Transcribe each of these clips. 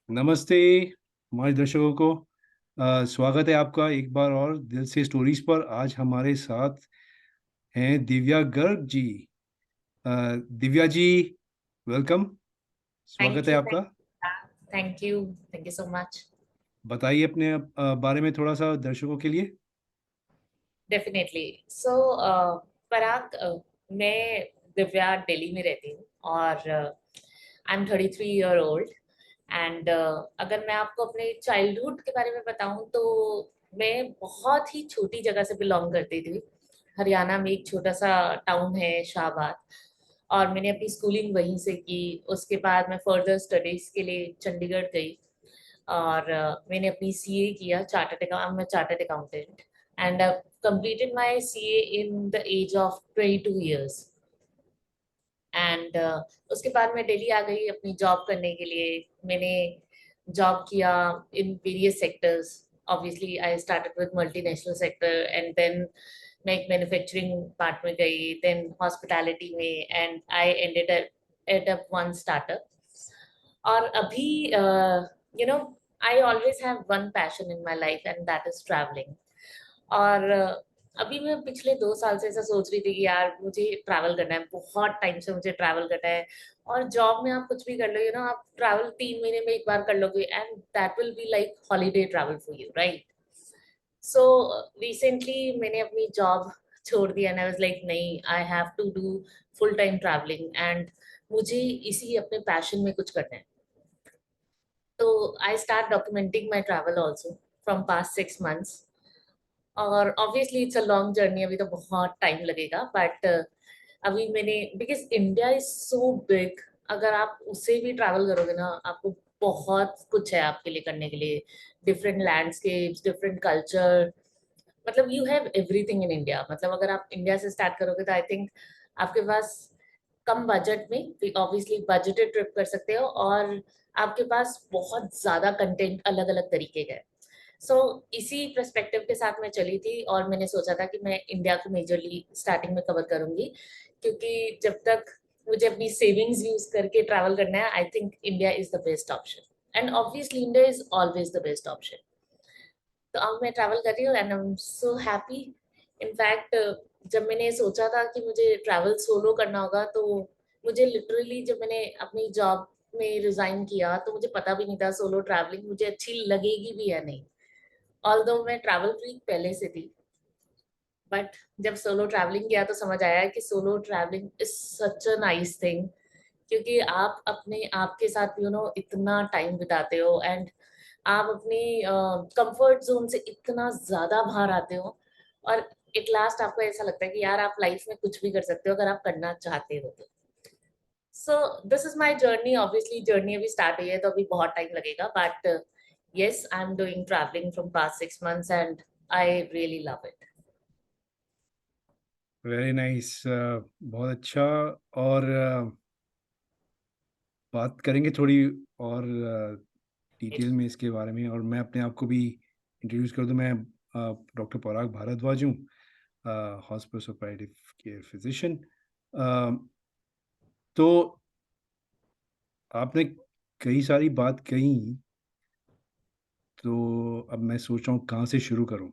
नमस्ते हमारे दर्शकों को। स्वागत है आपका एक बार और दिल से स्टोरीज पर। आज हमारे साथ हैं दिव्या गर्ग जी। अ, दिव्या जी, वेलकम। स्वागत थैंक है यू आपका। Thank you so much. बताइए अपने बारे में थोड़ा सा दर्शकों के लिए। डेफिनेटली। सो पराग, मैं दिव्या दिल्ली में रहती हूँ और I am 33 year old. And अगर मैं आपको अपने चाइल्डहुड के बारे में बताऊं तो मैं बहुत ही छोटी जगह से बिलोंग करती थी। हरियाणा में एक छोटा सा टाउन है शाहबाद, और मैंने अपनी स्कूलिंग वहीं से की। उसके बाद मैं फर्दर स्टडीज के लिए चंडीगढ़ गई और मैंने अपनी सीए किया, चार्टर्ड अकाउंट, मैं chartered accountant. And completed my CA in the age of 22 years. And उसके बाद मैं दिल्ली आ गई अपनी जॉब करने के लिए। मैंने जॉब किया in various sectors. Obviously I started with multinational sector and then मैं एक मैन्युफैक्चरिंग पार्ट में गई, देन हॉस्पिटैलिटी में, and I ended at up one startup. और अभी you know I always have one passion in my life and that is travelling. और अभी मैं पिछले 2 साल से ऐसा सोच रही थी कि यार मुझे ट्रैवल करना है, बहुत टाइम से मुझे ट्रैवल करना है। और जॉब में आप कुछ भी कर लो, आप ट्रैवल 3 महीने में एक बार कर लोगे and that will be like holiday travel for you, right? So recently मैंने अपनी जॉब छोड़ दिया एंड आई वाज लाइक नहीं, I have to do full time travelling and मुझे इसी अपने पैशन में कुछ करना है। तो I start documenting my travel also from past 6 months. और obviously it's a long journey, अभी तो बहुत टाइम लगेगा, बट अभी मैंने, because India is so big, अगर आप उससे भी ट्रैवल करोगे ना, आपको बहुत कुछ है आपके लिए करने के लिए। डिफरेंट लैंडस्केप्स, डिफरेंट कल्चर, मतलब you have everything in India. मतलब अगर आप इंडिया से स्टार्ट करोगे तो आई थिंक आपके पास कम बजट में ऑब्वियसली बजटेड ट्रिप कर सकते हो, और आपके पास बहुत ज्यादा कंटेंट अलग अलग तरीके का है। सो इसी पर्सपेक्टिव के साथ मैं चली थी और मैंने सोचा था कि मैं इंडिया को मेजरली स्टार्टिंग में कवर करूंगी, क्योंकि जब तक मुझे अपनी सेविंग्स यूज करके ट्रैवल करना है, I think India is the best option, and obviously India is always the best option. तो अब मैं ट्रैवल कर रही हूँ and I am so happy. In fact जब मैंने सोचा था कि मुझे ट्रैवल सोलो करना होगा, तो मुझे लिटरली जब मैंने अपनी जॉब में रिजाइन किया तो मुझे पता भी नहीं था सोलो ट्रैवलिंग मुझे अच्छी लगेगी भी या नहीं। ऑल्दो मैं ट्रैवल फ्रीक पहले से थी, बट जब सोलो ट्रैवलिंग किया तो समझ आया कि solo travelling is such a nice thing. क्योंकि आप अपने आप के साथ इतना टाइम बिताते हो, एंड आप अपनी कंफर्ट जोन से इतना ज्यादा बाहर आते हो, और एट लास्ट आपको ऐसा लगता है कि यार आप लाइफ में कुछ भी कर सकते हो अगर आप करना चाहते हो तो। So this is my journey. Obviously journey अभी स्टार्ट हुई है तो अभी बहुत टाइम लगेगा, but yes, I'm doing traveling from past 6 months and I really love it. Very nice, बहुत अच्छा। और बात करेंगे थोड़ी और डिटेल में इसके बारे में। और मैं अपने आप को भी इंट्रोड्यूस कर दूं। मैं डॉक्टर पराग भारद्वाज हूँ, हॉस्पिटल सुपरवाइजिव केयर फिजिशियन। तो आपने कई सारी बात कही, तो अब मैं सोच रहा हूँ कहाँ से शुरू करूँ।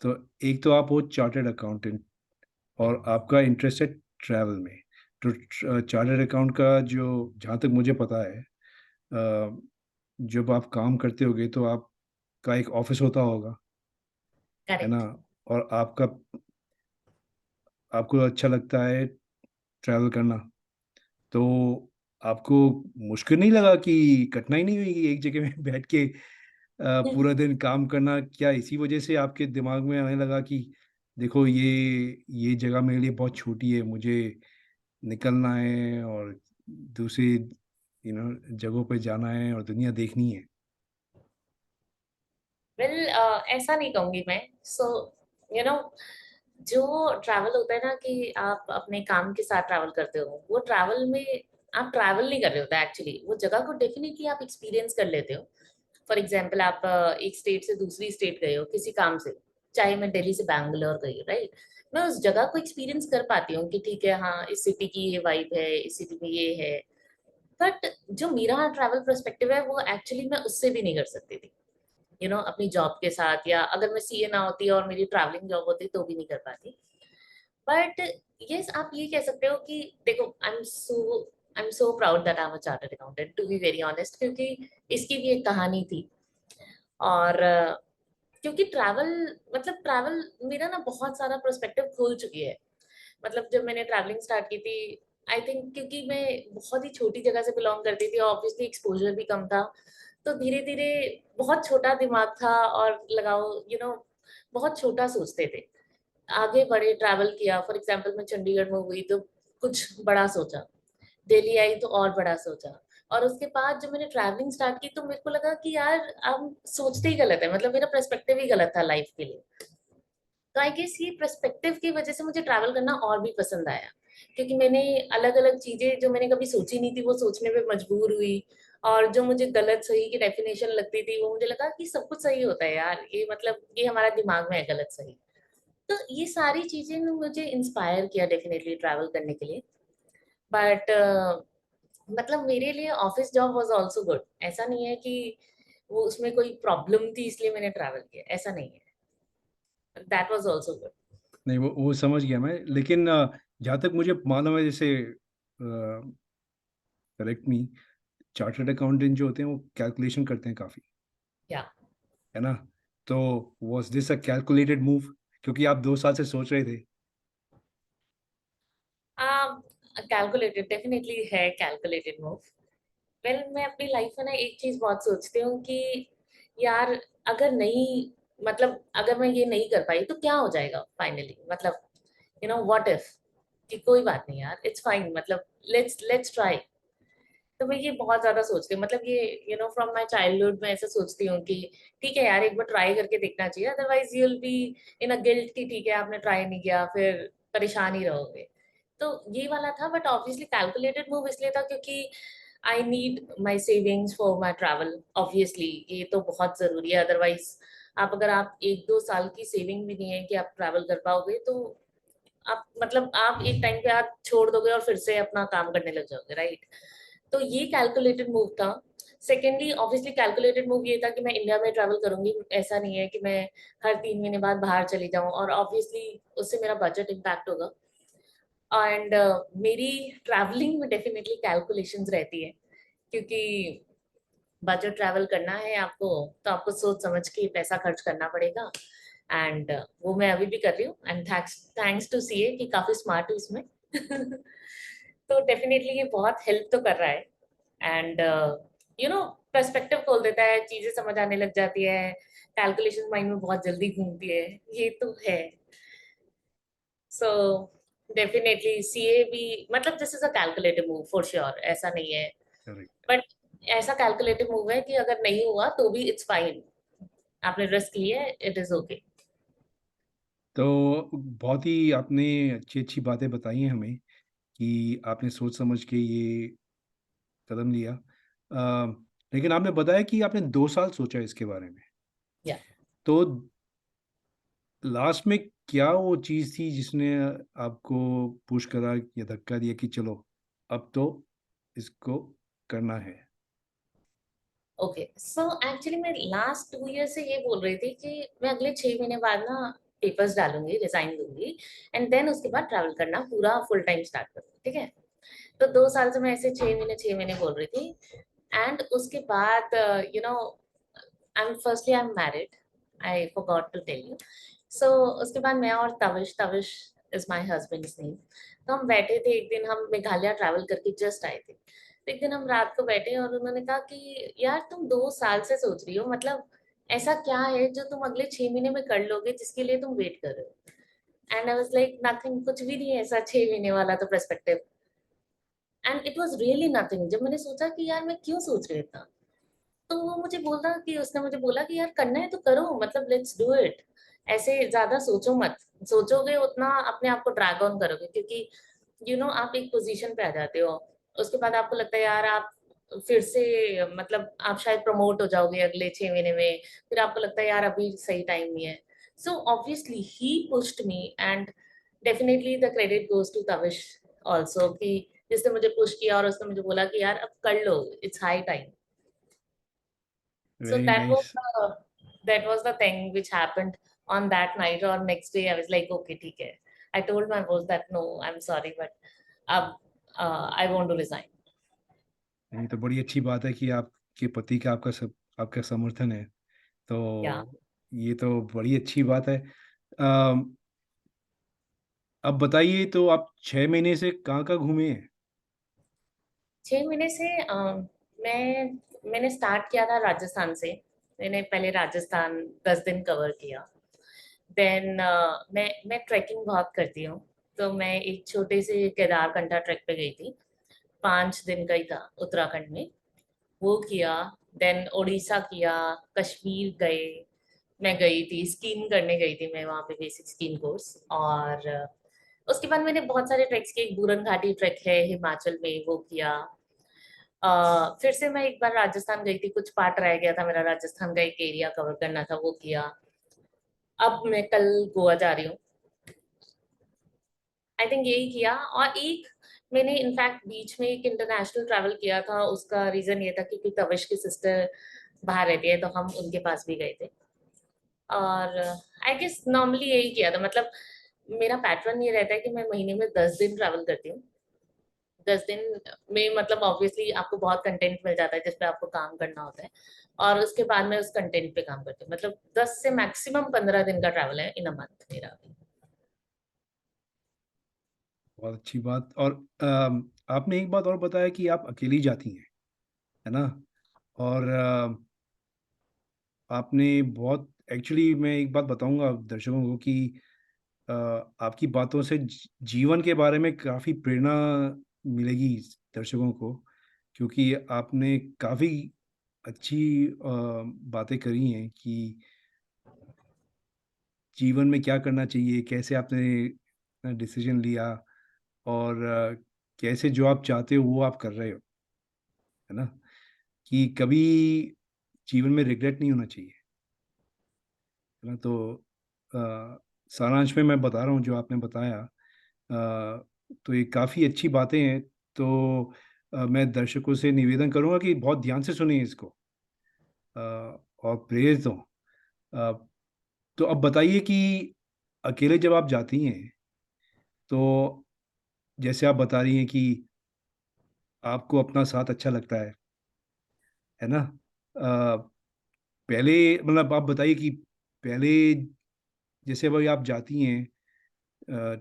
तो एक तो आप हो चार्टर्ड अकाउंटेंट और आपका इंटरेस्ट है ट्रैवल में। तो चार्टर्ड अकाउंट का जो, जहाँ तक मुझे पता है, अ, जब आप काम करते होगे तो आपका एक ऑफिस होता होगा, है ना? Correct. और आपको अच्छा लगता है ट्रैवल करना। तो आपको मुश्किल नहीं लगा, कि कठिनाई नहीं हुई कि एक जगह में बैठ के पूरा दिन काम करना? क्या इसी वजह से आपके दिमाग में आने लगा कि देखो, ये जगह मेरे लिए बहुत छोटी है, मुझे निकलना है और दूसरी जगहों पे जाना है और दुनिया देखनी है? वेल, ऐसा नहीं कहूंगी मैं। सो यू नो जो ट्रैवल होता है ना, कि आप अपने काम के साथ ट्रैवल करते हो, वो ट्रैवल में आप ट्रैवल नहीं कर रहे होते एक्चुअली, वो जगह को डेफिनेटली आप एक्सपीरियंस कर लेते हो। फॉर एग्जाम्पल आप एक स्टेट से दूसरी स्टेट गए हो किसी काम से, चाहे मैं दिल्ली से बैंगलोर गई हूँ, राइट? मैं उस जगह को एक्सपीरियंस कर पाती हूँ कि ठीक है, हाँ इस सिटी की ये वाइब है, इस सिटी में ये है। बट जो मेरा ट्रैवल पर्सपेक्टिव है वो एक्चुअली मैं उससे भी नहीं कर सकती थी, अपनी जॉब के साथ, या अगर मैं सीए ना होती और मेरी ट्रैवलिंग जॉब होती तो भी नहीं कर पाती। बट यस, आप ये कह सकते हो कि देखो, I am so proud that I am a chartered accountant, to be very honest, क्योंकि इसकी भी एक कहानी थी। और क्योंकि ट्रैवल मेरा ना बहुत सारा पर्सपेक्टिव खोल चुकी है। मतलब जब मैंने ट्रैवलिंग स्टार्ट की थी, आई थिंक क्योंकि मैं बहुत ही छोटी जगह से बिलोंग करती थी, ऑब्वियसली एक्सपोजर भी कम था, तो धीरे धीरे बहुत छोटा दिमाग था, और लगाओ बहुत छोटा सोचते थे। आगे बढ़े, ट्रैवल किया, फॉर एग्जाम्पल मैं चंडीगढ़ में हुई तो कुछ बड़ा सोचा, दिल्ली आई तो और बड़ा सोचा, और उसके बाद जब मैंने ट्रैवलिंग स्टार्ट की तो मेरे को लगा कि यार हम सोचते ही गलत है, मतलब मेरा पर्सपेक्टिव ही गलत था लाइफ के लिए। तो आई गेस ये पर्सपेक्टिव की वजह से मुझे ट्रैवल करना और भी पसंद आया, क्योंकि मैंने अलग अलग चीजें जो मैंने कभी सोची नहीं थी वो सोचने पे मजबूर हुई। और जो मुझे गलत सही की डेफिनेशन लगती थी, वो मुझे लगा कि सब कुछ सही होता है यार, ये मतलब ये हमारा दिमाग में है गलत सही। तो ये सारी चीजें ने मुझे इंस्पायर किया डेफिनेटली ट्रैवल करने के लिए। बट मतलब मेरे लिए office job was also good. ऐसा नहीं है कि वो उसमें कोई प्रॉब्लम थी इसलिए मैंने ट्रैवल किया, ऐसा नहीं है, दैट वाज आल्सो गुड। नहीं, वो समझ गया मैं, लेकिन जहाँ तक मुझे मालूम है, जैसे करेक्ट मी, चार्टर्ड अकाउंटेंट जो होते हैं वो कैलकुलेशन करते हैं काफ़ी, या है ना? तो वॉज दिस कैलकुलेटेड मूव, क्योंकि आप 2 साल से सोच रहे थे? कैलकुलेटेड डेफिनेटली है, कैलकुलेटेड मूव। वेल, मैं अपनी लाइफ में ना एक चीज बहुत सोचती हूँ कि यार, अगर नहीं, मतलब अगर मैं ये नहीं कर पाई तो क्या हो जाएगा फाइनली, मतलब व्हाट इफ, कि कोई बात नहीं यार, इट्स फाइन, मतलब लेट्स लेट्स ट्राई। तो मैं ये बहुत ज्यादा सोचती हूँ, मतलब ये फ्रॉम माय चाइल्डहुड में ऐसा सोचती हूँ कि ठीक है यार, एक बार ट्राई करके देखना चाहिए, otherwise you will be in a guilt कि ठीक है आपने ट्राई नहीं किया, फिर परेशान ही रहोगे। तो ये वाला था, बट ऑब्वियसली कैलकुलेटेड मूव इसलिए था क्योंकि I need my savings for my travel. Obviously ये तो बहुत जरूरी है, अदरवाइज अगर आप 1-2 साल की सेविंग भी नहीं है कि आप ट्रैवल कर पाओगे, तो आप मतलब आप एक टाइम पे आप छोड़ दोगे और फिर से अपना काम करने लग जाओगे, राइट? तो ये कैलकुलेटेड मूव था। सेकेंडली ऑब्वियसली कैलकुलेटेड मूव ये था कि मैं इंडिया में ट्रैवल करूंगी, ऐसा नहीं है कि मैं हर 3 महीने बाद बाहर चली जाऊं, और ऑब्वियसली उससे मेरा बजट इम्पैक्ट होगा। एंड मेरी ट्रैवलिंग में डेफिनेटली कैलकुलेशंस रहती है, क्योंकि बजट ट्रैवल करना है आपको, तो आपको सोच समझ के पैसा खर्च करना पड़ेगा। एंड वो मैं अभी भी कर रही हूँ, and thanks thanks to CA कि काफी स्मार्ट हूँ इसमें। तो डेफिनेटली ये बहुत हेल्प तो कर रहा है। एंड पर्सपेक्टिव खोल देता है, चीजें समझ आने लग जाती है, कैलकुलेशन माइंड में बहुत जल्दी घूमती है, ये तो है। सो डेफिनेटली सीए भी, मतलब this is a calculative move for sure, ऐसा नहीं है। करेक्ट। बट ऐसा कैलकुलेटिव मूव है कि अगर नहीं हुआ तो भी इट्स फाइन, आपने रिस्क लिया है, इट इज ओके। तो बहुत ही आपने अच्छी अच्छी बातें बताई हैं हमें, कि आपने सोच समझ के ये कदम लिया। लेकिन आपने बताया कि आपने 2 साल सोचा इसके बारे में, या तो लास्ट में क्या वो चीज़ थी जिसने आपको पुश करा या धक्का दिया कि चलो अब तो इसको करना है? ओके, सो एक्चुअली मैं लास्ट 2 ईयर से ये बोल रही थी कि मैं अगले 6 महीने बाद ना पेपर्स डालूंगी, रिजाइन दूंगी, एंड देन उसके बाद ट्रैवल करना पूरा फुल टाइम स्टार्ट करूंगी, ठीक है? तो 2 साल से मैं ऐसे 6 महीने बोल रही थी। एंड उसके बाद I am married, I forgot to tell you. So उसके बाद मैं और Tavish, Tavish is my husband's name, तो हम बैठे थे एक दिन, हम मेघालय ट्रैवल करके जस्ट आए थे, तो एक दिन हम रात को बैठे और उन्होंने कहा कि यार तुम 2 साल से सोच रही हो, मतलब ऐसा क्या है जो तुम अगले 6 महीने में कर लोगे जिसके लिए तुम वेट कर रहे हो? And I was like nothing, कुछ भी नहीं है ऐसा 6 महीने वाला तो perspective. And it was really nothing. जब मैंने सोचा कि यार मैं क्यों सोच रही था, तो वो मुझे बोला कि उसने मुझे बोला कि यार करना है तो करो, मतलब लेट्स डू इट, ऐसे ज्यादा सोचो मत, सोचोगे उतना अपने आप को ड्रैग ऑन करोगे, क्योंकि आप एक पोजीशन पे आ जाते हो, उसके बाद आपको लगता है यार आप फिर से, मतलब आप शायद प्रमोट हो जाओगे अगले 6 महीने में, फिर आपको लगता है यार अभी सही टाइम नहीं है। So obviously he pushed me, and definitely the credit goes to Tavish also, कि जिसने मुझे पुश किया और उसने मुझे बोला कि यार अब कर लो, it's high time. So very nice. that was the thing which happened on that night. Or next day I was like, okay, ठीक है. I told my boss that no, I'm sorry, but अब I want to resign. ये तो बड़ी अच्छी बात है कि आपके पति का आपका समर्थन है। Yeah. तो ये तो बड़ी अच्छी बात है। अम, अब बताइए, तो आप 6 महीने से कहाँ-कहाँ घूमे हैं? 6 महीने से मैंने स्टार्ट किया था राजस्थान से. मैंने पहले राजस्थान 10 दिन कवर किया. देन मैं ट्रैकिंग बहुत करती हूँ. तो मैं एक छोटे से केदारकंठा ट्रैक पे गई थी. 5 दिन का ही था उत्तराखंड में. वो किया. देन उड़ीसा किया. कश्मीर गए. मैं गई थी स्कीइंग करने गई थी मैं वहाँ पे बेसिक स्कीइंग कोर्स. और उसके बाद मैंने बहुत सारे ट्रैक्स किए. एक बूरन घाटी ट्रैक है हिमाचल में, वो किया. फिर से मैं एक बार राजस्थान गई थी. कुछ पार्ट रह गया था मेरा राजस्थान का, एक एरिया कवर करना था, वो किया. अब मैं कल गोवा जा रही हूँ. आई थिंक यही किया. और एक मैंने इनफैक्ट बीच में एक इंटरनेशनल ट्रैवल किया था. उसका रीजन ये था क्योंकि तविश की सिस्टर बाहर रहती है, तो हम उनके पास भी गए थे. और आई गेस नॉर्मली यही किया था. मतलब मेरा पैटर्न ये रहता है कि मैं महीने में 10 दिन ट्रैवल करती हूँ. 10 दिन में मतलब ऑब्वियसली आपको बहुत कंटेंट मिल जाता है जिसपे आपको काम करना होता है. और उसके बाद में उस कंटेंट पे काम करती हूँ. मतलब 10 से मैक्सिमम 15 दिन का ट्रैवल है इन अ मंथ मेरा अभी. बहुत अच्छी बात। और आपने एक बात और बताया कि आप अकेली जाती हैं, है ना? और आपने बहुत एक्चुअली मैं एक बात बताऊँगा दर्शकों को कि अ, आपकी बातों से जीवन के बारे में काफ़ी प्रेरणा मिलेगी दर्शकों को, क्योंकि आपने काफ़ी अच्छी बातें करी हैं कि जीवन में क्या करना चाहिए, कैसे आपने डिसीजन लिया, और कैसे जो आप चाहते हो वो आप कर रहे हो, है ना? कि कभी जीवन में रिग्रेट नहीं होना चाहिए, है ना? तो सारांश में मैं बता रहा हूँ जो आपने बताया, तो ये काफ़ी अच्छी बातें हैं। तो मैं दर्शकों से निवेदन करूँगा कि बहुत ध्यान से सुनिए इसको, अ, और प्रेरित हों। अ, तो अब बताइए कि अकेले जब आप जाती हैं, तो जैसे आप बता रही हैं कि आपको अपना साथ अच्छा लगता है ना? पहले मतलब आप बताइए कि पहले जैसे अभी आप जाती हैं,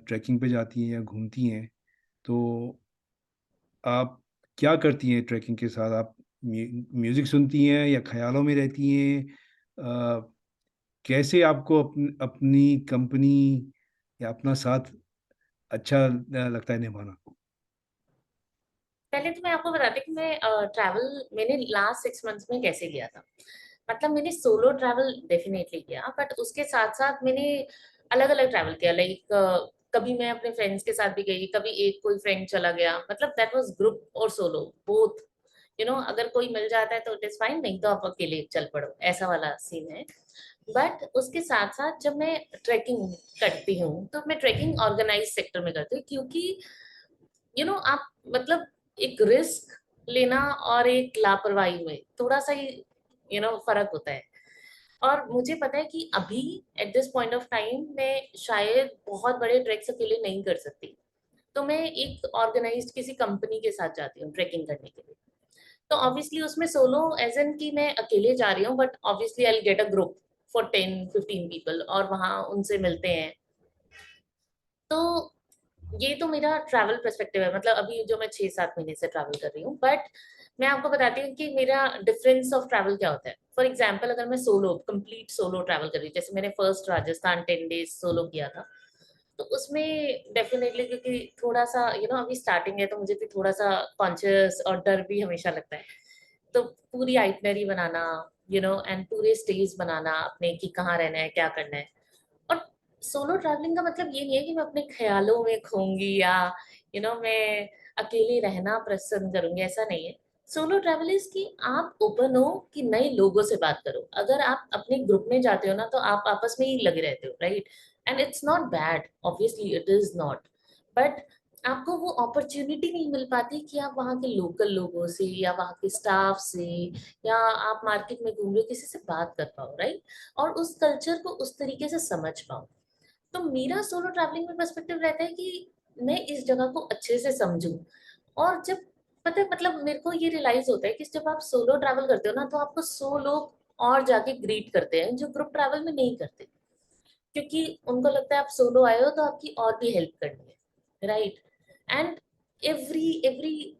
ट्रैकिंग पे जाती हैं या घूमती हैं, तो आप क्या करती हैं ट्रैकिंग के साथ? आप म्यूज़िक सुनती हैं या ख़्यालों में रहती हैं? कैसे आपको अपनी कंपनी या अपना साथ अच्छा लगता है निभाना? पहले तो मैं आपको बताती हूँ कि मैं ट्रैवल मैंने लास्ट 6 मंथ्स में कैसे किया था. मतलब मैंने सोलो ट्रैवल डेफिनेटली किया, बट उसके साथ साथ मैंने अलग अलग ट्रैवल किया. लाइक कभी मैं अपने फ्रेंड्स के साथ भी गई, कभी एक कोई फ्रेंड चला गया. मतलब दैट वाज ग्रुप और सोलो बोथ. अगर कोई मिल जाता है तो इट इज फाइन, नहीं तो आप अकेले चल पड़ो, ऐसा वाला सीन है. बट उसके साथ साथ जब मैं ट्रैकिंग करती हूँ तो मैं ट्रैकिंग ऑर्गेनाइज सेक्टर में करती हूँ. क्योंकि आप मतलब एक रिस्क लेना और एक लापरवाही में थोड़ा सा ही फर्क होता है. और मुझे पता है कि अभी at this point of time मैं शायद बहुत बड़े ट्रैक्स अकेले नहीं कर सकती. तो मैं एक ऑर्गेनाइज्ड किसी कंपनी के साथ जाती हूँ ट्रैकिंग करने के लिए. तो ऑब्वियसली उसमें सोलो एज एन की मैं अकेले जा रही हूँ, but obviously I get a group for 10-15 people और वहां उनसे मिलते हैं. तो ये तो मेरा ट्रैवल पर्सपेक्टिव है. मतलब अभी जो मैं 6-7 महीने से ट्रैवल कर रही हूँ. बट मैं आपको बताती हूँ कि मेरा डिफरेंस ऑफ ट्रैवल क्या होता है. फॉर एग्जाम्पल अगर मैं सोलो कंप्लीट सोलो ट्रैवल कर रही हूँ, जैसे मैंने फर्स्ट राजस्थान 10 डेज सोलो किया था. तो उसमें डेफिनेटली क्योंकि थोड़ा सा अभी स्टार्टिंग है, तो मुझे भी थोड़ा सा कॉन्शियस और डर भी हमेशा लगता है. तो पूरी आइटनरी बनाना, एंड पूरे स्टेज बनाना अपने कि कहाँ रहना है, क्या करना है. और सोलो ट्रैवलिंग का मतलब ये नहीं है कि मैं अपने ख्यालों में खोऊंगी या मैं अकेले रहना पसंद करूंगी, ऐसा नहीं है. सोलो ट्रैवल इज कि आप ओपन हो कि नए लोगों से बात करो. अगर आप अपने ग्रुप में जाते हो ना, तो आप आपस में ही लगे रहते हो, right. And it's not bad, obviously it is not. But आपको वो अपॉर्चुनिटी नहीं मिल पाती कि आप वहाँ के लोकल लोगों से या वहाँ के स्टाफ से या आप मार्केट में घूम रहे हो किसी से बात कर पाओ, राइट? और उस कल्चर को उस तरीके से समझ पाओ। तो मेरा सोलो ट्रैवलिंग में पर्सपेक्टिव रहता है कि मैं इस जगह को अच्छे से समझूं। और जब पता है मतलब मेरे को ये रियलाइज होता है कि जब आप सोलो ट्रैवल करते हो ना तो आपको 100 लोग और जाके ग्रीट करते हैं जो ग्रुप ट्रैवल में नहीं करते, क्योंकि उनको लगता है आप सोलो आए हो तो आपकी और भी हेल्प करनी है, राइट? एंड एवरी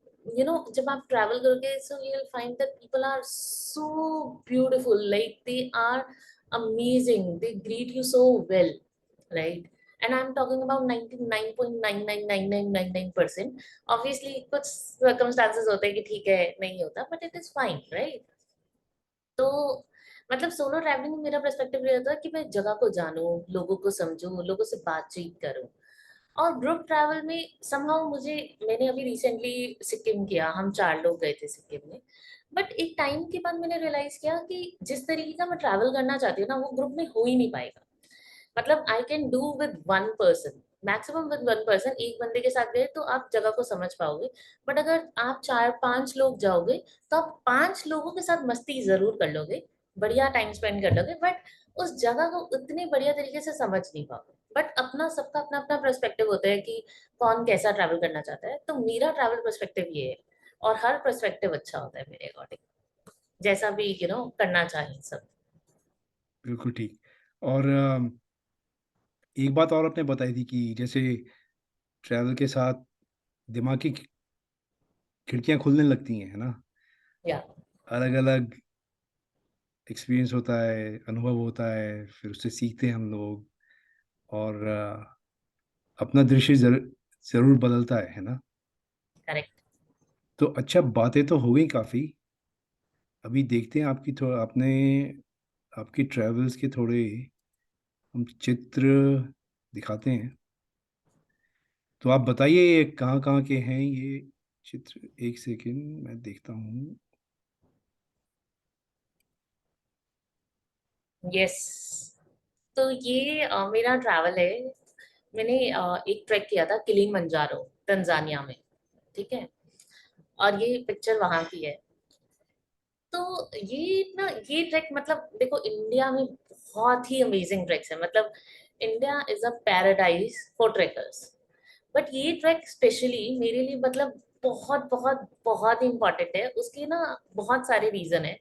जब आप ट्रैवल करोगे so you will find that people are so beautiful, like they are amazing, they greet you so well, right? And I am talking about 99.9999999%। Obviously कुछ सर्कमस्टांसेस होते हैं कि ठीक है नहीं होता, but it is fine, right? तो मतलब सोलो ट्रैवलिंग में मेरा पर्सपेक्टिव रहता है कि मैं जगह को जानूं, लोगों को समझूं, लोगों से बातचीत करूं। और ग्रुप ट्रैवल में समहाउ मुझे, मैंने अभी रिसेंटली सिक्किम किया, हम 4 लोग गए थे सिक्किम में। बट एक टाइम के बाद मैंने रियलाइज किया कि जिस तरीके का मैं ट्रैवल करना चाहती हूँ ना वो ग्रुप में हो ही नहीं पाएगा। मतलब I can do with 1 person, maximum with 1 person. एक बंदे के साथ गए तो आप जगह को समझ पाओगे, बट अगर आप 4-5 लोग जाओगे तो आप 5 लोगों के साथ मस्ती जरूर कर लोगे, बढ़िया टाइम स्पेंड कर लोगे, बट उस जगह को उतने बढ़िया तरीके से समझ नहीं पाओगे। बट अपना सबका अपना अपना पर्सपेक्टिव होता है कि कौन कैसा ट्रैवल करना चाहता है। तो मेरा ट्रैवल पर्सपेक्टिव ये है, और हर पर्सपेक्टिव अच्छा होता है मेरे अकॉर्डिंग, जैसा भी करना चाहे सब। बिल्कुल ठीक। और एक बात और आपने बताई थी कि जैसे ट्रैवल के साथ दिमाग की खिड़कियां खुलने लगती हैं, है ना? या अलग अलग एक्सपीरियंस होता है, अनुभव होता है, फिर उससे सीखते हैं हम लोग। और अपना दृश्य जरूर बदलता है ना? करेक्ट। तो अच्छा, बातें तो हो गई काफ़ी। अभी देखते हैं आपकी थोड़ा आपने आपकी ट्रैवल्स के थोड़े हम चित्र दिखाते हैं। तो आप बताइए ये कहाँ कहाँ के हैं ये चित्र? एक सेकंड मैं देखता हूँ। यस। तो ये मेरा ट्रैवल है। मैंने एक ट्रैक किया था किलिमंजारो, तंजानिया में, ठीक है? और ये पिक्चर वहां की है। तो ये ट्रैक मतलब देखो इंडिया में बहुत ही अमेजिंग ट्रैक्स है। मतलब India is a paradise for trekkers, but ये ट्रैक स्पेशली मेरे लिए मतलब बहुत बहुत बहुत ही इम्पोर्टेंट है। उसके ना बहुत सारे रीजन है।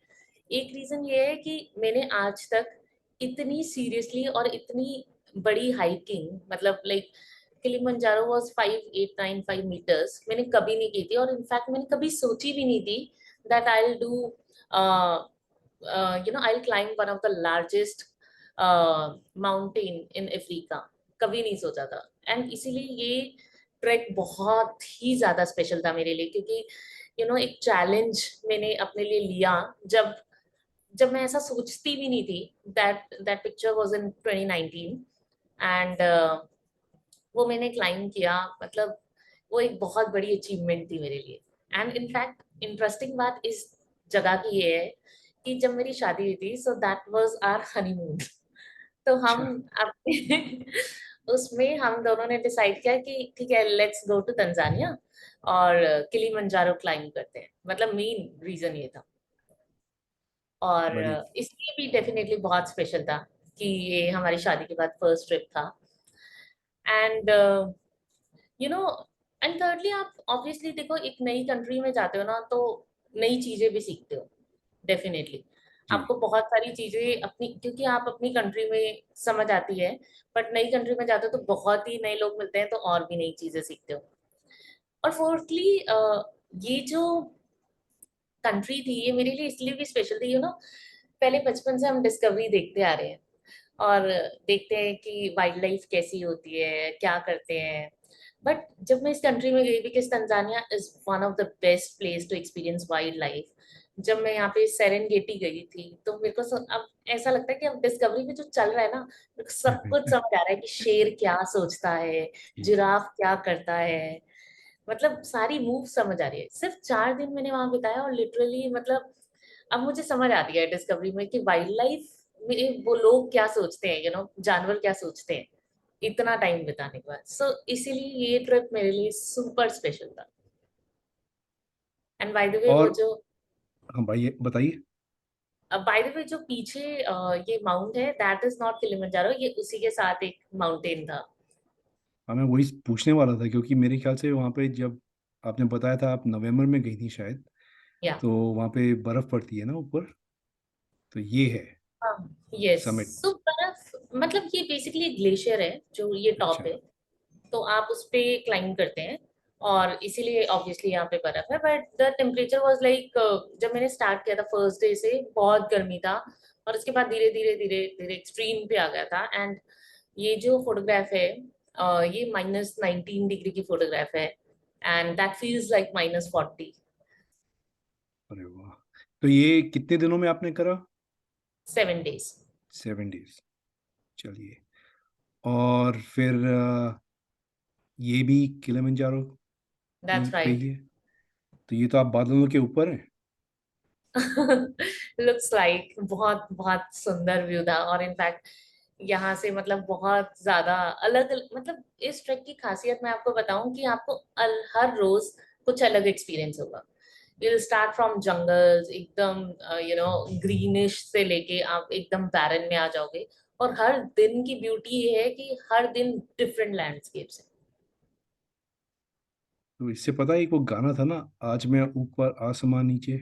एक रीजन ये है कि मैंने आज तक इतनी सीरियसली और इतनी बड़ी हाइकिंग, मतलब लाइक किलिमंजारो वाज 5895 मीटर्स, मैंने कभी नहीं की थी। और इनफैक्ट मैंने कभी सोची भी नहीं थी that I will do I will climb one of the largest mountain in Africa. कभी नहीं सोचा था। एंड इसीलिए ये ट्रैक बहुत ही ज्यादा स्पेशल था मेरे लिए, क्योंकि एक चैलेंज मैंने अपने लिए लिया। जब जब मैं ऐसा सोचती भी नहीं थी। That picture was in 2019। And वो मैंने क्लाइम किया। मतलब वो एक बहुत बड़ी अचीवमेंट थी मेरे लिए। एंड इनफैक्ट इंटरेस्टिंग बात इस जगह की ये है कि जब मेरी शादी हुई थी so that was our honeymoon. तो हम अच्छा। अपने उसमें हम दोनों ने डिसाइड किया कि ठीक है लेट्स गो टू तंजानिया और किलिमंजारो क्लाइम करते हैं। मतलब मेन रीजन ये था। और बड़ी इसलिए भी डेफिनेटली बहुत स्पेशल था कि ये हमारी शादी के बाद फर्स्ट ट्रिप था। And you know and thirdly आप ऑब्वियसली देखो एक नई कंट्री में जाते हो ना तो नई चीजें भी सीखते हो, डेफिनेटली। जी। आपको बहुत सारी चीजें अपनी, क्योंकि आप अपनी कंट्री में समझ आती है, बट नई कंट्री में जाते हो तो बहुत ही नए लोग मिलते हैं तो और भी नई चीजें सीखते हो। और फोर्थली ये जो कंट्री थी ये मेरे लिए इसलिए भी स्पेशल थी, पहले बचपन से हम डिस्कवरी देखते आ रहे हैं और देखते हैं कि वाइल्ड लाइफ कैसी होती है, क्या करते हैं। बट जब मैं इस कंट्री में गई, because Tanzania is one of the best place to experience wild life. जब मैं यहाँ पे सेरेनगेटी गई थी तो मेरे को अब ऐसा लगता है कि अब डिस्कवरी में जो चल रहा है ना, मेरे को सब कुछ समझ आ रहा है कि शेर क्या सोचता है, जी। जिराफ क्या करता है। मतलब सारी मूव समझ आ रही है। सिर्फ 4 दिन मैंने वहां बिताया और लिटरली मतलब अब मुझे समझ आ रही है डिस्कवरी में कि वाइल्ड लाइफ में वो लोग क्या सोचते हैं, जानवर क्या सोचते हैं। इतना टाइम बिताने के बाद। सो इसीलिए ये ट्रिप मेरे लिए सुपर स्पेशल था। एंड बाय द वे वो और जो हाँ भाई, बताइए। बाय द वे जो पीछे ये माउंट है, दैट इज नॉट किलिमंजारो, ये उसी के साथ एक माउंटेन था। हाँ, मैं वही पूछने वाला था क्योंकि मेरे ख्याल से वहाँ पे जब आपने बताया था आप नवंबर में गई थी शायद, या तो वहाँ पे बर्फ पड़ती है ना ऊपर, तो ये है यस। समिट। सो बर्फ मतलब ये बेसिकली ग्लेशियर है जो ये टॉप अच्छा। है। तो आप उस पे क्लाइंब करते हैं और इसीलिए ऑब्वियसली यहाँ पे बर्फ है। But the temperature was like, जब मैंने स्टार्ट किया था फर्स्ट डे से बहुत गर्मी था, और उसके बाद धीरे धीरे धीरे धीरे एक्सट्रीम पे आ गया था। एंड ये जो फोटोग्राफ है, ये -19 डिग्री की फोटोग्राफ है, एंड दैट फील्स लाइक -40। अरे वाह, तो ये कितने दिनों में आपने करा? 7 days। 7 डेज। चलिए। और फिर ये भी किलिमंजारो दैट्स पे राइट। ही है, तो ये तो आप बादलों के ऊपर हैं। लुक्स लाइक बहुत बहुत सुंदर व्यू था। और इनफैक्ट यहाँ से मतलब बहुत ज्यादा अलग, मतलब इस ट्रैक की खासियत मैं आपको बताऊं कि आपको हर रोज कुछ अलग एक्सपीरियंस होगा। यू स्टार्ट फ्रॉम जंगल्स एकदम ग्रीनिश से लेके आप एकदम बैरन में आ जाओगे। और हर दिन की ब्यूटी ये है कि हर दिन डिफरेंट लैंडस्केप्स है। तो इससे पता है एक वो गाना था ना, आज मैं ऊपर आसमां नीचे।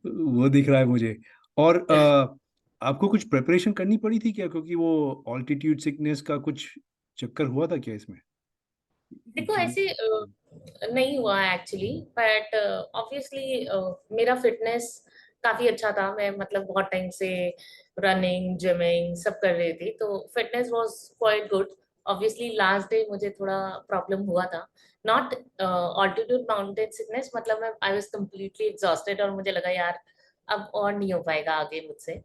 वो दिख रहा है मुझे। और आपको कुछ प्रिपरेशन करनी पड़ी थी क्या, क्योंकि वो ऑल्टीट्यूड सिकनेस का कुछ चक्कर हुआ था क्या इसमें? देखो क्योंकि ऐसे नहीं हुआ एक्चुअली, बट ऑब्वियसली मेरा फिटनेस काफी अच्छा था। मैं मतलब बहुत टाइम से रनिंग जिमिंग सब कर रही थी, तो fitness was quite good. Obviously last day मुझे थोड़ा प्रॉब्लम हुआ था। नॉट ऑल्टीट्यूड माउंटेन सिकनेस, मतलब मैं आई वाज कंप्लीटली एग्जॉस्टेड और मुझे लगा यार अब और नहीं हो पाएगा आगे मुझसे।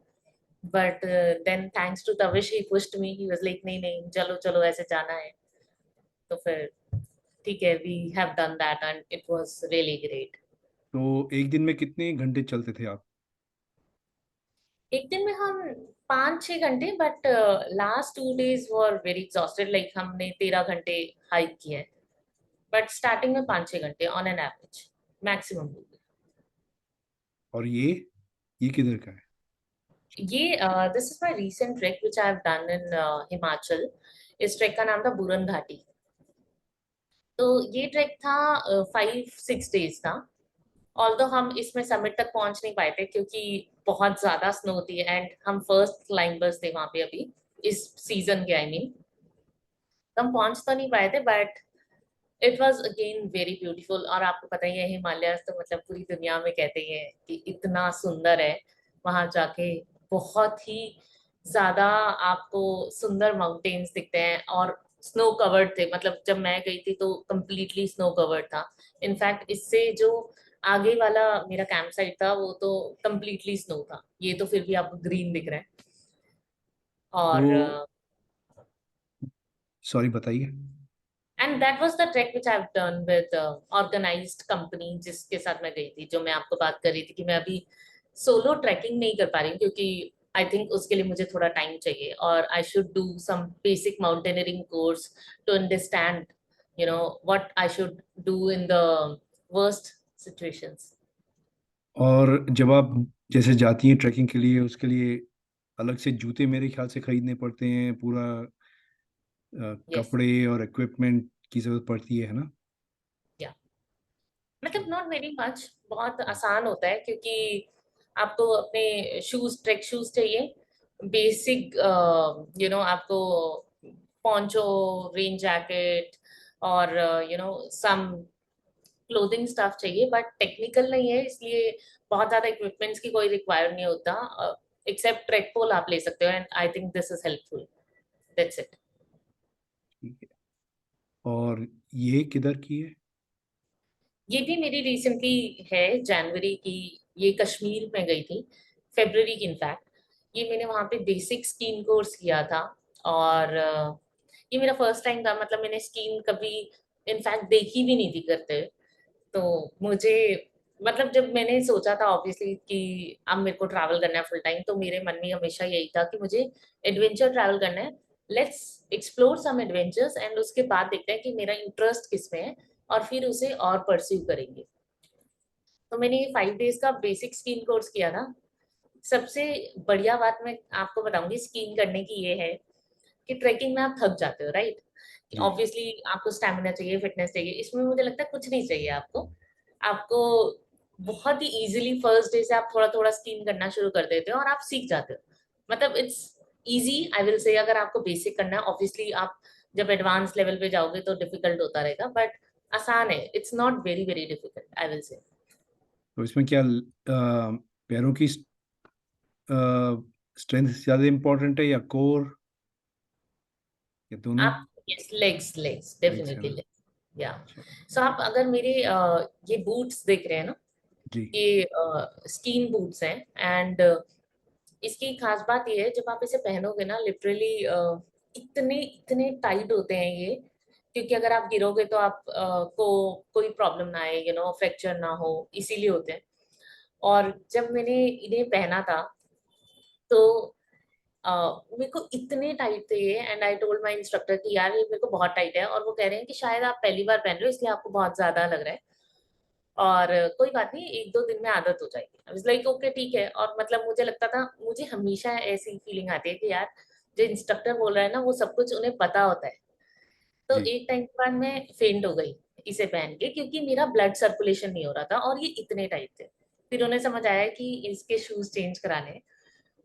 But then thanks to Tavish, he pushed me, he was like नहीं नहीं चलो चलो ऐसे जाना है। तो फिर ठीक है, we have done that and it was really great. तो एक दिन में कितने घंटे चलते थे आप? एक दिन में हम 5-6 घंटे, but last 2 days were very exhausted, like हमने 13 घंटे हाइक किया है। बट स्टार्टिंग में 5-6 घंटे ऑन एन एवरेज मैक्सिमम। और ये किधर का है? ये this is my recent track which I have done in Himachal. इस ट्रैक का नाम था बुरन घाटी। तो ये ट्रैक था 5-6 days का। ऑल्दो हम इसमें समिट तक पहुंच नहीं पाए थे क्योंकि बहुत ज्यादा स्नो थी, एंड हम फर्स्ट क्लाइंबर्स थे वहां पे अभी इस सीजन के, आई मीन। तो हम पहुंच तो नहीं पाए थे, but it was again very beautiful. और आपको पता ही है हिमालय तो मतलब पूरी दुनिया में कहते ही हैं कि इतना सुंदर है। वहां जाके बहुत ही ज्यादा आपको सुंदर माउंटेन्स दिखते हैं। और स्नो कवर्ड थे, मतलब जब मैं गई थी तो completely स्नो कवर्ड था। इनफैक्ट इससे जो आगे वाला मेरा कैंप साइट था वो तो completely स्नो था, ये तो फिर भी आपको ग्रीन दिख रहा है। तो और सॉरी, बताइए। And that was the trek which I have done with organised company जिसके साथ मैं गई थी, जो मैं आपको बात कर रही थी कि मैं अभी सोलो ट्रैकिंग नहीं कर पा रही हूँ क्योंकि आई थिंक उसके लिए मुझे थोड़ा टाइम चाहिए और I should do some basic mountaineering course to understand what I should do in the worst situations. और जब आप जैसे जाती हैं ट्रैकिंग के लिए, उसके लिए अलग से जूते मेरे ख्याल से खरीदने पड़ते हैं, पूरा यस। कपड़े और इक्विपमेंट की जरूरत पड़ती है ना? या मतलब नॉट वेरी मच, बहुत आसान होता है क्योंकि आपको अपने शूज, ट्रैक शूज चाहिए। बेसिक आपको पॉन्चो, रेन जैकेट और सम क्लोथिंग स्टफ चाहिए, बट टेक्निकल नहीं है इसलिए बहुत ज्यादा इक्विपमेंट्स की कोई रिक्वायर नहीं होता। एक्सेप्ट ट्रैक पोल आप ले सकते हो, and I think this is helpful. That's it. ठीक है। और ये किधर की है? ये भी मेरी रिसेंटली है, जनवरी की। ये कश्मीर में गई थी, फेब्रवरी की इनफैक्ट। ये मैंने वहाँ पे बेसिक स्कीइंग कोर्स किया था। और ये मेरा फर्स्ट टाइम था, मतलब मैंने स्कीइंग कभी इनफैक्ट देखी भी नहीं थी करते। तो मुझे मतलब जब मैंने सोचा था ऑब्वियसली कि अब मेरे को ट्रैवल करना है फुल टाइम, तो मेरे मन में हमेशा यही था कि मुझे एडवेंचर ट्रैवल करना है। Let's explore some adventures and उसके बाद देखते हैं कि मेरा इंटरेस्ट किस में है और फिर उसे और परस्यू करेंगे। तो मैंने ये 5 डेज का बेसिक स्कीइंग कोर्स किया था। सबसे बढ़िया बात मैं आपको बताऊंगी स्कीइंग करने की ये है कि ट्रैकिंग में आप थक जाते हो, राइट? जी, ऑब्वियसली आपको स्टैमिना चाहिए, फिटनेस चाहिए। इसमें मुझे लगता है कुछ नहीं चाहिए आपको। आपको बहुत ही इजीली फर्स्ट डे से आप थोड़ा थोड़ा स्कीइंग करना शुरू कर देते हो और आप सीख जाते हो। मतलब इट्स इजी, आई विल से। अगर आपको बेसिक करना है, ऑब्वियसली आप जब एडवांस लेवल पे जाओगे तो डिफिकल्ट होता रहेगा, बट आसान है। It's not very very difficult, I will से। तो इसमें क्या पैरों की स्ट्रेंथ ज़्यादा इम्पोर्टेंट है या कोर, या दोनों? आप यस, लेग्स लेग्स लेग्स है डेफिनेटली ना? लेग्स। या अच्छा, सो आप अगर मेरे ये बूट्स देख रहे हैं ना, जी, ये स्कीन बूट्स हैं। एंड इसकी खास बात ये है, जब आप इसे पहनोगे ना, लिटरली इतने इतने टाइट होते हैं ये। क्योंकि अगर आप गिरोगे तो आप को कोई प्रॉब्लम ना आए, फ्रैक्चर ना हो, इसीलिए होते हैं। और जब मैंने इन्हें पहना था तो मेरे को इतने टाइट थे ये। And I told my instructor कि यार ये मेरे को बहुत टाइट है, और वो कह रहे हैं कि शायद आप पहली बार पहन रहे हो इसलिए आपको बहुत ज्यादा लग रहा है, और कोई बात नहीं, 1-2 दिन में आदत हो जाएगी। आई वाज लाइक ओके ठीक है। और मतलब मुझे लगता था, मुझे हमेशा ऐसी फीलिंग आती है कि यार जो इंस्ट्रक्टर बोल रहा है ना वो सब कुछ उन्हें पता होता है। तो जी, एक टाइम के बाद मैं फेंट हो गई इसे पहन के, क्योंकि मेरा ब्लड सर्कुलेशन नहीं हो रहा था और ये इतने टाइट थे। फिर उन्हें समझ आया कि इसके शूज चेंज कराने हैं,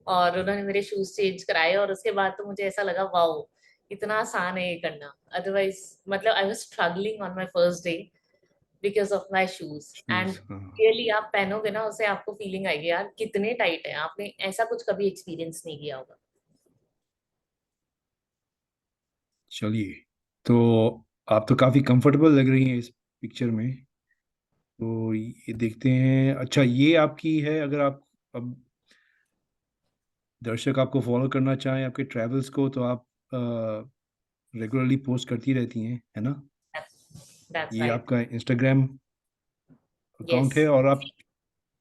और उन्होंने मेरे शूज चेंज कराए। और उसके बाद तो मुझे ऐसा लगा वाओ, इतना आसान है ये करना। अदरवाइज मतलब I was struggling on my first day because of my shoes. And shoes, हाँ। रियली आप पहनोगे ना उसे, आपको फीलिंग आएगी यार कितने टाइट है। आपने ऐसा कुछ कभी एक्सपीरियंस नहीं किया होगा। चलिए, तो आप तो काफ़ी कंफर्टेबल लग रही हैं इस पिक्चर में। तो ये देखते हैं। अच्छा, ये आपकी है, अगर आप अब दर्शक आपको फॉलो करना चाहें आपके ट्रैवल्स को, तो आप रेगुलरली पोस्ट करती रहती हैं, है ना? दैट्स ये राइट। आपका इंस्टाग्राम यस, अकाउंट है, और आप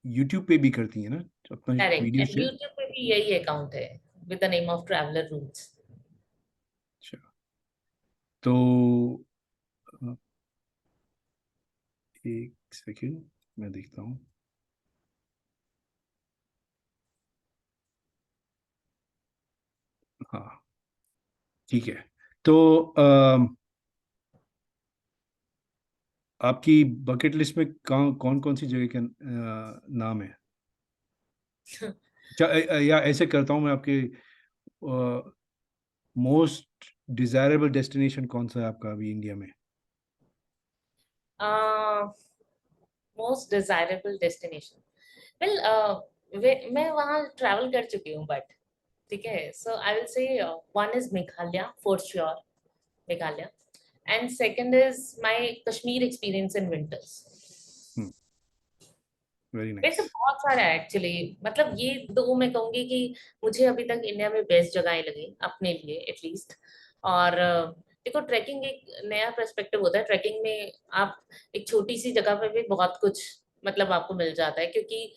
यूट्यूब पे भी करती हैं ना अपना correct. Video and share? YouTube पे भी यही अकाउंट है, with the name of Traveller Roots. अच्छा, तो अ, एक सेकेंड, मैं देखता हूँ। हाँ, ठीक है। तो आपकी बकेट लिस्ट में कौन कौन सी जगह का नाम है? अच्छा, या ऐसे करता हूँ मैं, आपके मोस्ट डिजायरेबल डेस्टिनेशन कौन सा है आपका अभी इंडिया में? मोस्ट डिजायरेबल डेस्टिनेशन, वेल मैं वहाँ ट्रैवल कर चुकी हूँ, बट ठीक है। So I will say one is Meghalaya for sure, Meghalaya. And second is my Kashmir experience in winters. Very वैसे नाइस। बहुत सारा है एक्चुअली। मतलब ये दो मैं कहूंगी कि मुझे अभी तक इंडिया में बेस्ट जगह लगी अपने लिए एटलीस्ट। और देखो, ट्रैकिंग एक नया पर्सपेक्टिव होता है। ट्रैकिंग में आप एक छोटी सी जगह पे भी बहुत कुछ मतलब आपको मिल जाता है, क्योंकि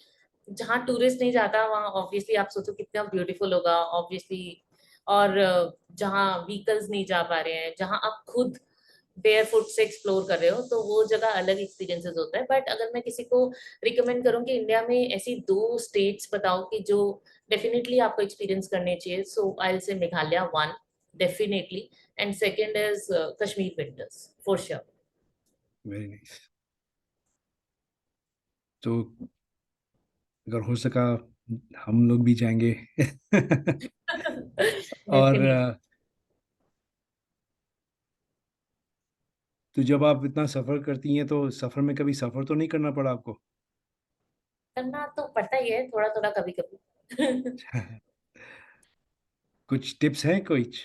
जहाँ टूरिस्ट नहीं जाता वहाँ ऑब्वियसली आप सोचो कितना ब्यूटीफुल होगा, ऑब्वियसली। और जहाँ व्हीकल्स नहीं जा पा रहे हैं, जहाँ आप खुद बेयर फुट से एक्सप्लोर कर रहे हो, तो वो जगह अलग एक्सपीरियंसेस होता है। बट अगर मैं किसी को रिकमेंड करूँ कि इंडिया में ऐसी 2 स्टेट्स बताओ कि जो डेफिनेटली आपको एक्सपीरियंस करने चाहिए, सो आई विल से Meghalaya one, definitely. And second is Kashmir winters for sure. Very nice. तो अगर हो सका, हम लोग भी जाएंगे। और डेफिनेटली। तो जब आप इतना सफ़र करती हैं, तो सफ़र में कभी सफ़र तो नहीं करना पड़ा आपको? करना तो पड़ता ही है थोड़ा थोड़ा कभी कभी। कुछ टिप्स हैं कुछ?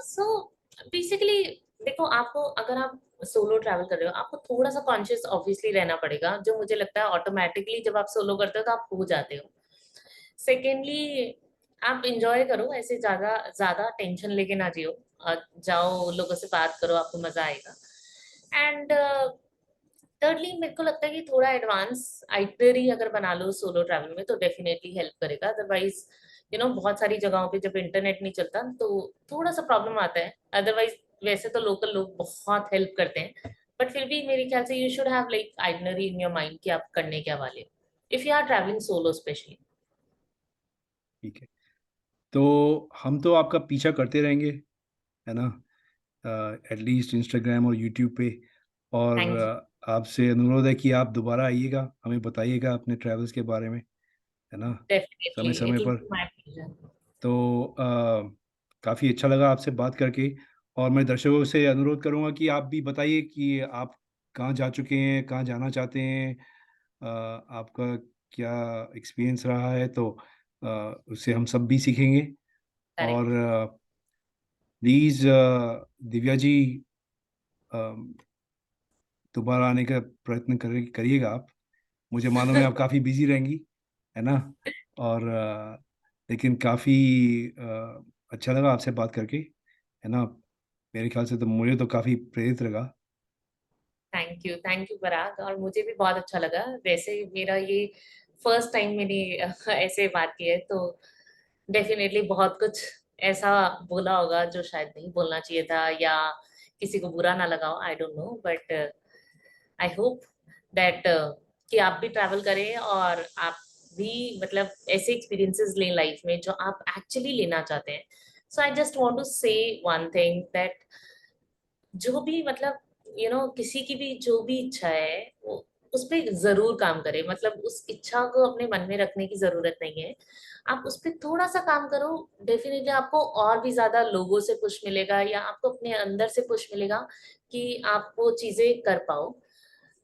सो बेसिकली देखो, आपको अगर आप सोलो ट्रैवल कर रहे हो, आपको थोड़ा सा कॉन्शियस ऑब्वियसली रहना पड़ेगा, जो मुझे लगता है ऑटोमेटिकली जब आप सोलो करते हो तो आप हो जाते हो। सेकेंडली, आप इंजॉय करो, ऐसे ज्यादा ज्यादा टेंशन लेके ना जियो। जाओ, लोगों से बात करो, आपको मजा आएगा। एंड थर्डली, मेरे को लगता है कि थोड़ा एडवांस आइटनरी अगर बना लो सोलो ट्रैवल में तो डेफिनेटली हेल्प करेगा। अदरवाइज बहुत सारी जगहों पे जब इंटरनेट नहीं चलता तो थोड़ा सा प्रॉब्लम आता है। अदरवाइज वैसे तो लोकल लोग बहुत हेल्प करते हैं, बट फिर भी मेरे ख्याल से you should have like itinerary in your mind कि आप करने क्या वाले, if you are travelling solo specially. ठीक है, तो हम तो आपका पीछा करते रहेंगे, है ना, एटलीस्ट इंस्टाग्राम और यूट्यूब पे। और थैंक यू। आपसे अनुरोध है कि आप दोबारा आइएगा, हमें बताइएगा अपने ट्रैवल्स के बारे में, है ना, समय डेफिनेटली समय इट विल पर। Be my pleasure. तो काफ़ी अच्छा लगा आपसे बात करके। और मैं दर्शकों से अनुरोध करूंगा कि आप भी बताइए कि आप कहाँ जा चुके हैं, कहाँ जाना चाहते हैं, आपका क्या एक्सपीरियंस रहा है, तो उससे हम सब भी सीखेंगे। और करेक्ट। प्लीज़ दिव्या जी, अ, दोबारा आने का प्रयत्न करिएगा आप। मुझे मालूम है आप काफ़ी बिजी रहेंगी, है ना। और लेकिन काफ़ी अच्छा लगा आपसे बात करके, है ना। मेरे ख्याल से तो मुझे तो काफ़ी प्रेरित लगा। थैंक यू पराग, और मुझे भी बहुत अच्छा लगा। वैसे मेरा ये फर्स्ट टाइम मैंने ऐसे बात की है, तो डेफिनेटली बहुत कुछ ऐसा बोला होगा जो शायद नहीं बोलना चाहिए था, या किसी को बुरा ना लगा हो, I don't know, but I hope that कि आप भी ट्रैवल करें और आप भी मतलब ऐसे एक्सपीरियंसेस लें लाइफ में जो आप एक्चुअली लेना चाहते हैं। सो आई जस्ट वांट टू से वन थिंग दैट जो भी मतलब किसी की भी जो भी इच्छा है वो उस पे जरूर काम करे। मतलब उस इच्छा को अपने मन में रखने की जरूरत नहीं है, आप उस पे थोड़ा सा काम करो। डेफिनेटली आपको और भी ज्यादा लोगों से पुश मिलेगा, या आपको अपने अंदर से पुश मिलेगा कि आप वो चीजें कर पाओ।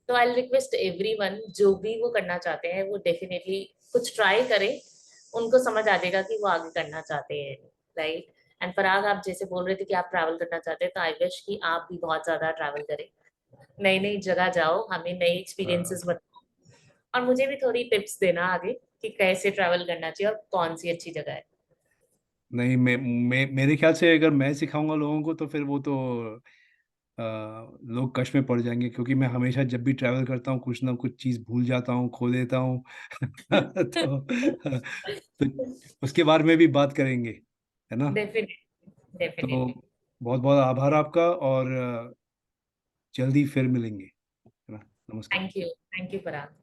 तो आई रिक्वेस्ट एवरीवन जो भी वो करना चाहते हैं वो डेफिनेटली कुछ ट्राई करें, उनको समझ आ जाएगा कि वो आगे करना चाहते हैं, राइट। एंड पराग, आप जैसे बोल रहे थे कि आप ट्रैवल करना चाहते हैं, तो आई विश कि आप भी बहुत ज्यादा ट्रैवल करें, नई नई जगह जाओ, हमें नए एक्सपीरियंसेस अ, बताओ, और मुझे भी थोड़ी टिप्स देना आगे कि कैसे ट्रैवल करना चाहिए और कौन सी अच्छी जगह है। नहीं, मेरे ख्याल से अगर मैं सिखाऊंगा लोगों को तो फिर वो तो लोग कष्ट में पड़ जाएंगे, क्योंकि मैं हमेशा जब भी ट्रैवल करता हूँ कुछ ना कुछ चीज़ भूल जाता हूँ, खो देता हूँ। तो उसके बारे में भी बात करेंगे, है ना। डेफिनेटली तो डेफिनेटली। बहुत बहुत आभार आपका, और जल्दी फिर मिलेंगे, है ना। नमस्कार। Thank you Parag.